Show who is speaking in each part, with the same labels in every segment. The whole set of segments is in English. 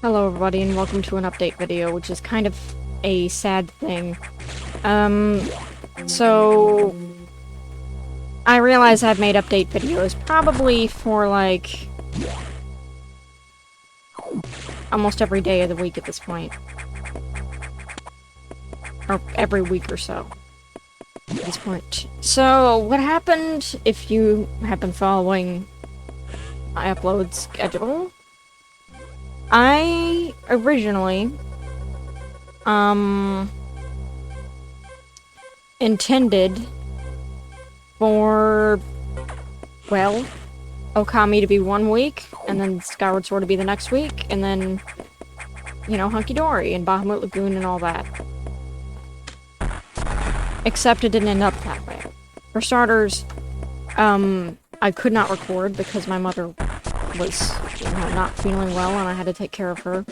Speaker 1: Hello everybody and welcome to an update video, which is kind of a sad thing. So I realize I've made update videos probably for like almost every day of the week at this point. Or every week or so at this point. So what happened, if you have been following my upload schedule, I originally, intended for, well, Okami to be 1 week, and then Skyward Sword to be the next week, and then, you know, Hunky Dory, and Bahamut Lagoon, and all that. Except it didn't end up that way. For starters, I could not record because my mother was, you know, not feeling well and I had to take care of her.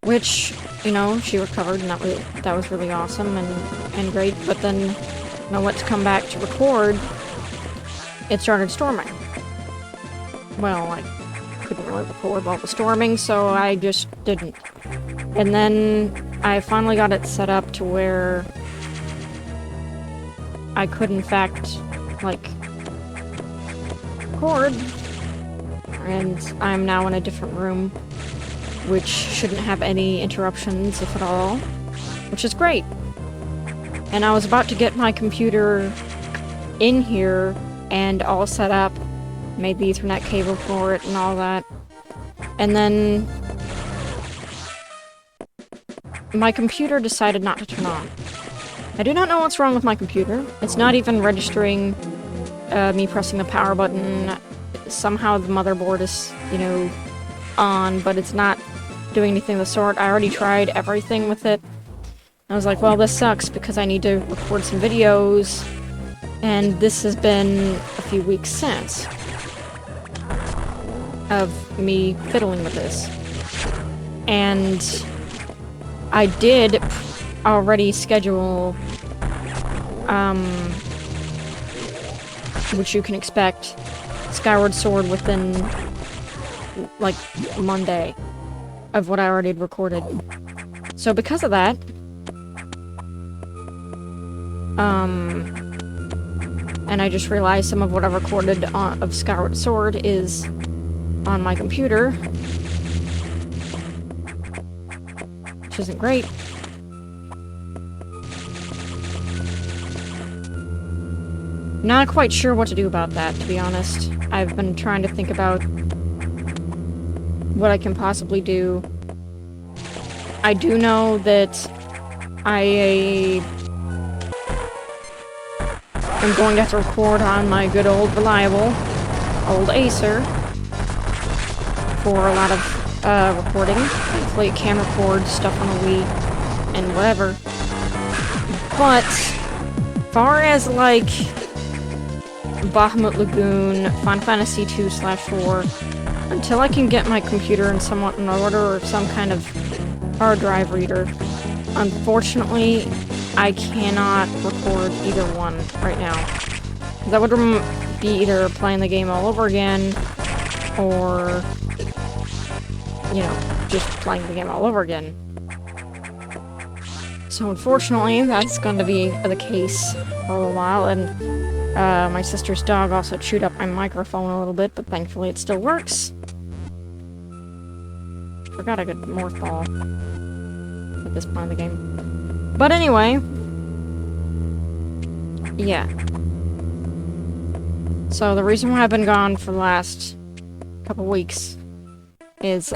Speaker 1: Which, you know, she recovered and that was really awesome and great, but then when I went to come back to record, it started storming. Well, I couldn't really record while it was storming, so I just didn't. And then I finally got it set up to where I could in fact, like, record. And I'm now in a different room, which shouldn't have any interruptions, if at all, which is great. And I was about to get my computer in here and all set up, made the Ethernet cable for it and all that, and then my computer decided not to turn on. I do not know what's wrong with my computer. It's not even registering me pressing the power button. Somehow the motherboard is, you know, on, but it's not doing anything of the sort. I already tried everything with it. I was like, well, this sucks because I need to record some videos, and this has been a few weeks since of me fiddling with this. And I did already schedule, which you can expect, Skyward Sword within, like, Monday of what I already had recorded. So because of that, and I just realized some of what I recorded of Skyward Sword is on my computer, which isn't great. Not quite sure what to do about that, to be honest. I've been trying to think about what I can possibly do. I do know that I am going to have to record on my good old reliable old Acer for a lot of recording. Hopefully it can record stuff on the Wii and whatever. But far as like Bahamut Lagoon, Final Fantasy 2/4, until I can get my computer in somewhat in order or some kind of hard drive reader, unfortunately, I cannot record either one right now. That would be either playing the game all over again, or, you know, just playing the game all over again. So unfortunately, that's going to be the case for a while, and my sister's dog also chewed up my microphone a little bit, but thankfully it still works. Forgot I could mothball at this point in the game. But anyway, yeah. So the reason why I've been gone for the last couple weeks is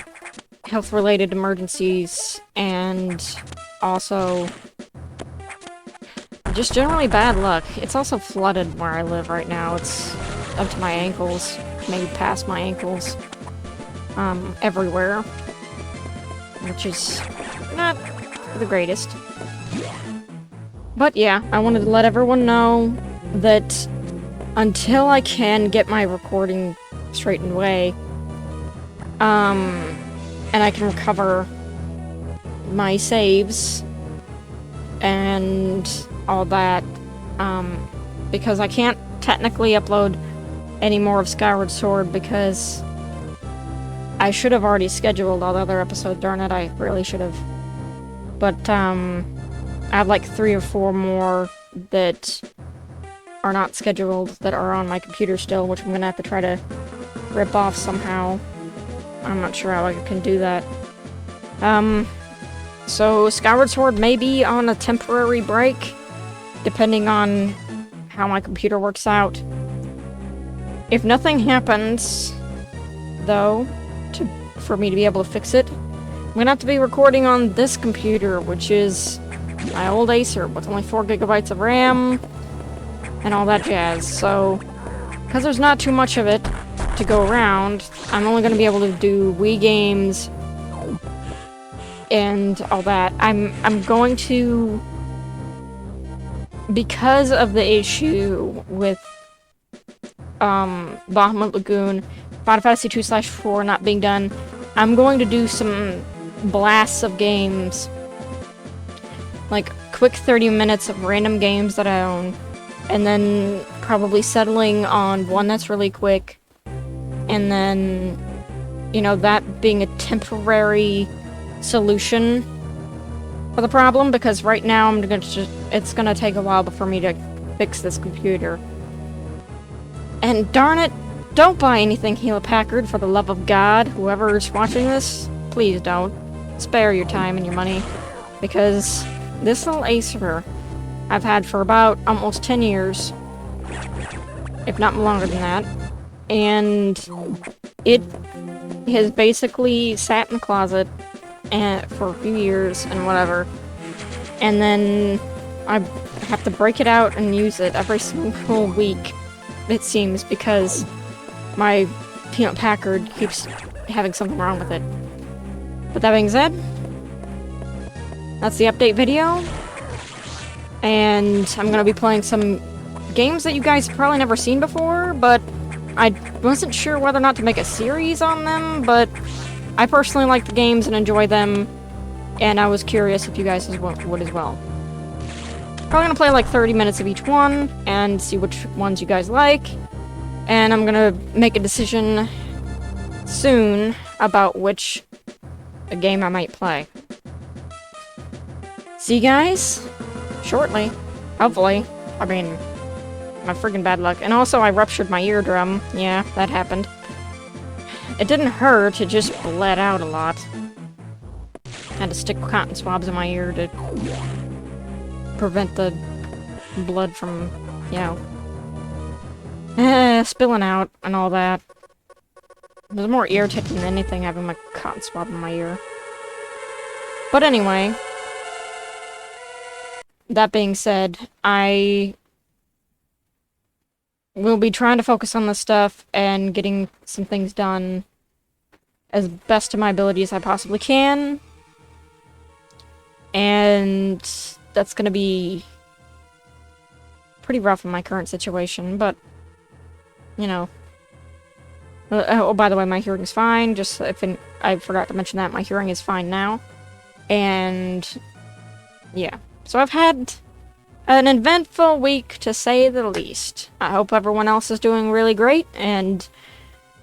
Speaker 1: health-related emergencies, and also just generally bad luck. It's also flooded where I live right now. It's up to my ankles, maybe past my ankles, everywhere, which is not the greatest. But yeah, I wanted to let everyone know that until I can get my recording straightened away, and I can recover my saves and all that, because I can't technically upload any more of Skyward Sword because I should have already scheduled all the other episodes, darn it, I really should have. But, I have like 3 or 4 more that are not scheduled, that are on my computer still, which I'm gonna have to try to rip off somehow. I'm not sure how I can do that. So Skyward Sword may be on a temporary break, depending on how my computer works out. If nothing happens, though, for me to be able to fix it, I'm gonna have to be recording on this computer, which is my old Acer with only 4 gigabytes of RAM and all that jazz. So, because there's not too much of it to go around, I'm only gonna be able to do Wii games and all that. I'm going to, because of the issue with Bahamut Lagoon, Final Fantasy 2/4 not being done, I'm going to do some blasts of games, like quick 30 minutes of random games that I own, and then probably settling on one that's really quick, and then, you know, that being a temporary solution for the problem, because right now I'm gonna it's gonna take a while for me to fix this computer. And darn it, don't buy anything Hewlett Packard, for the love of God. Whoever's watching this, please don't. Spare your time and your money, because this little Acer I've had for about almost 10 years, if not longer than that, and it has basically sat in the closet for a few years and whatever, and then I have to break it out and use it every single week, it seems, because my Hewlett Packard keeps having something wrong with it. But that being said, that's the update video, and I'm gonna be playing some games that you guys have probably never seen before, but I wasn't sure whether or not to make a series on them, but I personally like the games and enjoy them, and I was curious if you guys would as well. Probably gonna play like 30 minutes of each one, and see which ones you guys like, and I'm gonna make a decision soon about which game I might play. See you guys shortly, hopefully. I mean, my friggin' bad luck. And also, I ruptured my eardrum. Yeah, that happened. It didn't hurt, it just bled out a lot. Had to stick cotton swabs in my ear to prevent the blood from, you know, spilling out and all that. It was more irritating than anything having my cotton swab in my ear. But anyway, that being said, I will be trying to focus on this stuff and getting some things done as best of my ability as I possibly can. And that's gonna be pretty rough in my current situation, but, you know. Oh, by the way, my hearing's fine, just if I forgot to mention that, my hearing is fine now. And, yeah. So I've had an eventful week, to say the least. I hope everyone else is doing really great, and,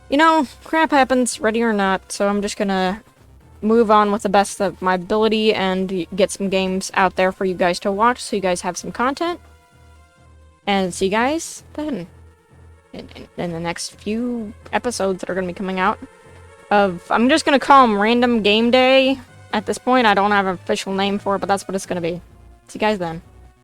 Speaker 1: you know, crap happens, ready or not, so I'm just gonna move on with the best of my ability and get some games out there for you guys to watch, so you guys have some content. And see you guys then. In the next few episodes that are gonna be coming out. I'm just gonna call them Random Game Day. At this point, I don't have an official name for it, but that's what it's gonna be. See you guys then.